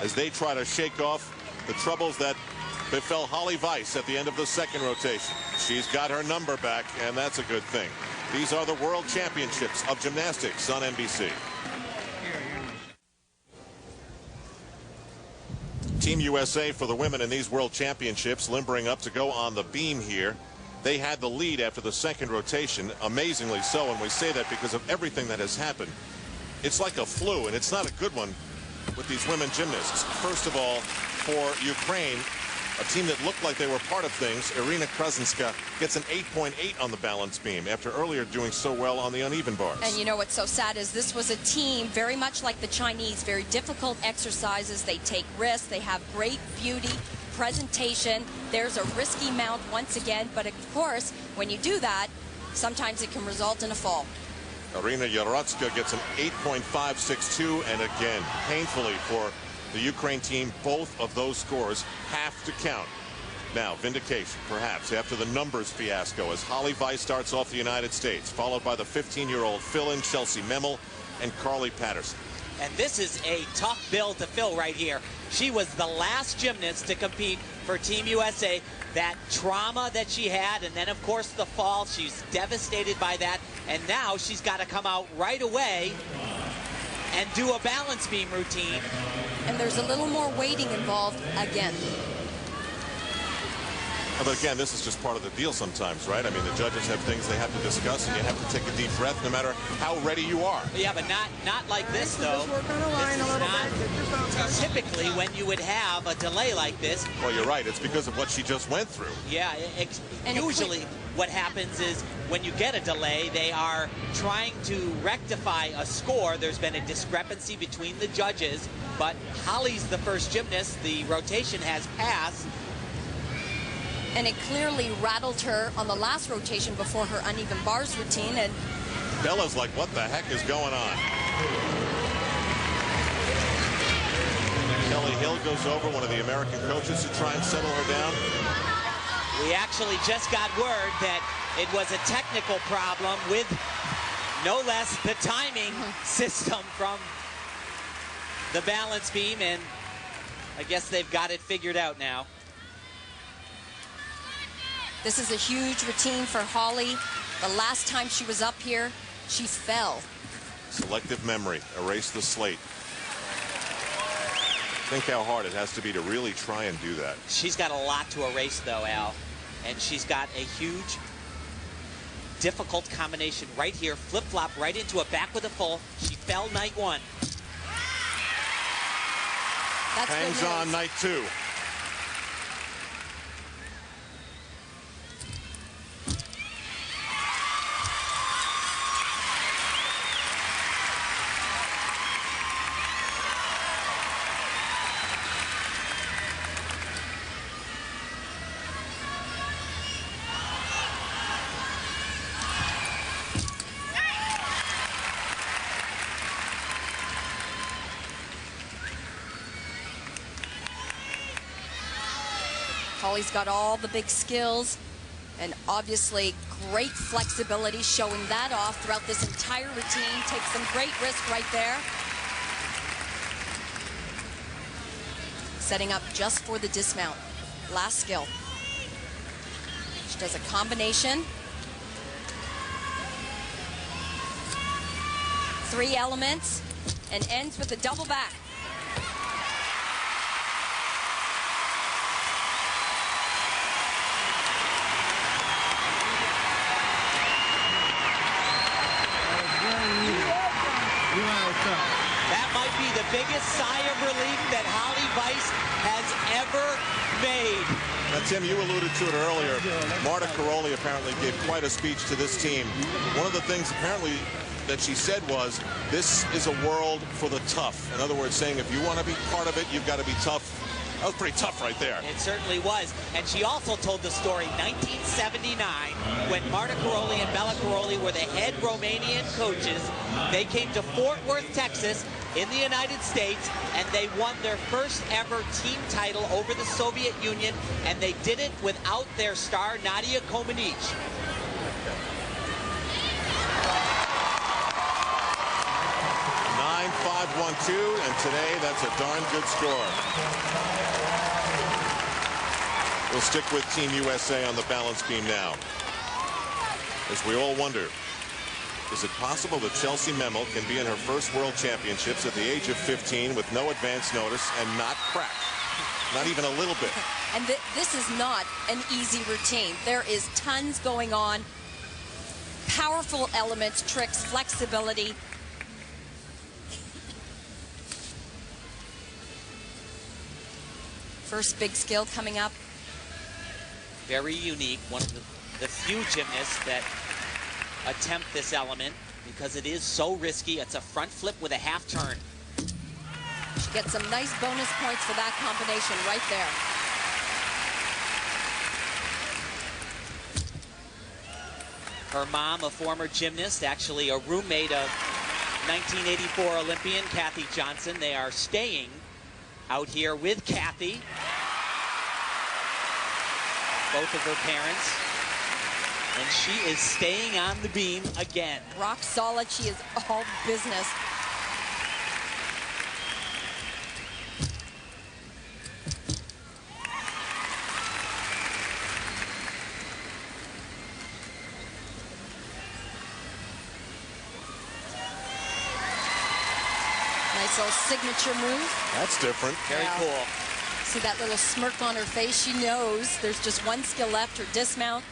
as they try to shake off the troubles that befell Holly Weiss at the end of the second rotation. She's got her number back, and that's a good thing. These are the World Championships of Gymnastics on NBC. Team USA for the women in these World Championships, limbering up to go on the beam here. They had the lead after the second rotation, amazingly so, and we say that because of everything that has happened. It's like a flu, and it's not a good one with these women gymnasts. First of all, for Ukraine, a team that looked like they were part of things, Irina Krasinska gets an 8.8 on the balance beam after earlier doing so well on the uneven bars. And you know what's so sad is this was a team very much like the Chinese, very difficult exercises. They take risks. They have great beauty, presentation. There's a risky mount once again, but of course, when you do that, sometimes it can result in a fall. Irina Yarotzka gets an 8.562, and again, painfully for the Ukraine team, both of those scores have to count. Now, vindication, perhaps, after the numbers fiasco, as Holly Weiss starts off the United States, followed by the 15-year-old fill-in Chelsea Memel and Carly Patterson. And this is a tough bill to fill right here. She was the last gymnast to compete for Team USA. That trauma that she had, and then, of course, the fall. She's devastated by that. And now she's got to come out right away and do a balance beam routine. And there's a little more weighting involved again. But again, this is just part of the deal sometimes, right? I mean, the judges have things they have to discuss, and you have to take a deep breath no matter how ready you are. Yeah, but not like this, though. This is not typically when you would have a delay like this. Well, you're right. It's because of what she just went through. Yeah, usually what happens is when you get a delay, they are trying to rectify a score. There's been a discrepancy between the judges, but Holly's the first gymnast. The rotation has passed. And it clearly rattled her on the last rotation before her uneven bars routine. And Bella's like, what the heck is going on? Kelly Hill goes over, one of the American coaches, to try and settle her down. We actually just got word that it was a technical problem with no less the timing system from the balance beam, and I guess they've got it figured out now. this is a huge routine for Holly. The last time she was up here, she fell. Selective memory, erase the slate. Think how hard it has to be to really try and do that. She's got a lot to erase, though, Al. And she's got a huge, difficult combination right here. Flip-flop right into a back with a full. She fell night one. That's hangs on night two. Holly's got all the big skills and obviously great flexibility, showing that off throughout this entire routine. Takes some great risk right there. Setting up just for the dismount. Last skill. She does a combination. 3 elements and ends with a double back. That might be the biggest sigh of relief that Holly Weiss has ever made. Now, Tim, you alluded to it earlier. Marta Karolyi apparently gave quite a speech to this team. One of the things apparently that she said was, this is a world for the tough. In other words, saying if you want to be part of it, you've got to be tough. That was pretty tough right there. It certainly was. And she also told the story 1979 when Marta Karolyi and Bela Karolyi were the head Romanian coaches. They came to Fort Worth, Texas in the United States, and they won their first ever team title over the Soviet Union, and they did it without their star Nadia Comaneci. 5-1-2, and today that's a darn good score. We'll stick with Team USA on the balance beam now, as we all wonder, is it possible that Chelsea Memel can be in her first World Championships at the age of 15 with no advance notice and not crack? Not even a little bit. And this is not an easy routine. There is tons going on. Powerful elements, tricks, flexibility. First big skill coming up. Very unique. One of the few gymnasts that attempt this element because it is so risky. It's a front flip with a half turn. She gets some nice bonus points for that combination right there. Her mom, a former gymnast, actually a roommate of 1984 Olympian Kathy Johnson. They are staying out here with Kathy, both of her parents, and she is staying on the beam again. Rock solid. She is all business. Nice little signature move. That's different. Very cool. See that little smirk on her face? She knows there's just one skill left, her dismount.